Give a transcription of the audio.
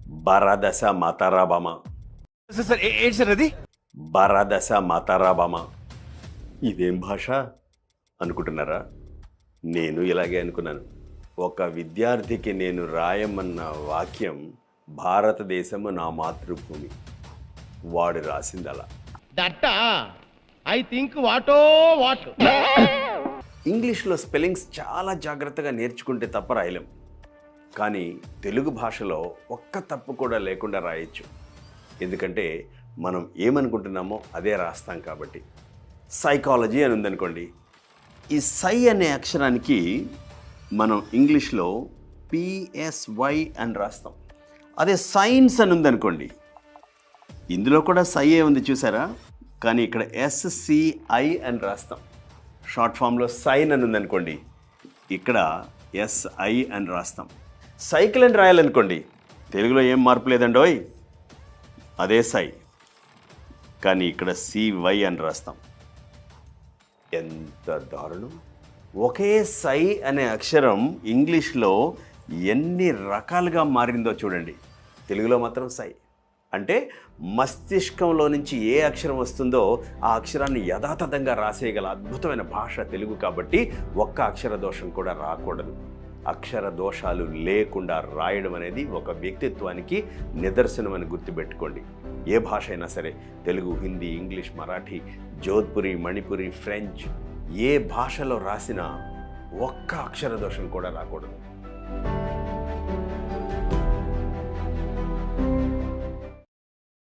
బరదశ మతరబమ. Sir ఏంటి sir అది? బరదశ మతరబమ. ఇదేం భాష అనుకుంటున్నారా? నేను ఇలాగే అనుకున్నాను. ఒక విద్యార్థికి నేను రాయమన్న వాక్యం భారతదేశము నా మాతృభూమి. వాడు రాసింది అలా. దట్టా ఐ థింక్ వాటో వాట్. ఇంగ్లీష్లో స్పెల్లింగ్స్ చాలా జాగ్రత్తగా నేర్చుకుంటే తప్ప రాయలేం. కానీ తెలుగు భాషలో ఒక్క తప్పు కూడా లేకుండా రాయొచ్చు. ఎందుకంటే మనం ఏమనుకుంటున్నామో అదే రాస్తాం కాబట్టి. సైకాలజీ అని ఉందనుకోండి, ఈ సై అనే అక్షరానికి మనం ఇంగ్లీష్లో PSY అని రాస్తాం. అదే సైన్స్ అని ఉందనుకోండి, ఇందులో కూడా సైయే ఉంది చూసారా, కానీ ఇక్కడ SCI అని రాస్తాం. షార్ట్ ఫామ్లో సైన్ అని ఉందనుకోండి, ఇక్కడ SI అని రాస్తాం. సైకిల్ అని రాయాలనుకోండి, తెలుగులో ఏం మార్పు లేదండోయ్, అదే సై, కానీ ఇక్కడ CY అని రాస్తాం. ఎంత దారుణం! ఒకే సై అనే అక్షరం ఇంగ్లీష్లో ఎన్ని రకాలుగా మారిందో చూడండి. తెలుగులో మాత్రం సై అంటే మస్తిష్కంలో నుంచి ఏ అక్షరం వస్తుందో ఆ అక్షరాన్ని యథాతథంగా రాసేయగల అద్భుతమైన భాష తెలుగు. కాబట్టి ఒక్క అక్షర దోషం కూడా రాకూడదు. అక్షర దోషాలు లేకుండా రాయడం అనేది ఒక వ్యక్తిత్వానికి నిదర్శనం అని గుర్తుపెట్టుకోండి. ఏ భాష అయినా సరే, తెలుగు, హిందీ, ఇంగ్లీష్, మరాఠీ, జోధ్పురి, మణిపురి, ఫ్రెంచ్, ఏ భాషలో రాసినా ఒక్క అక్షర దోషం కూడా రాకూడదు.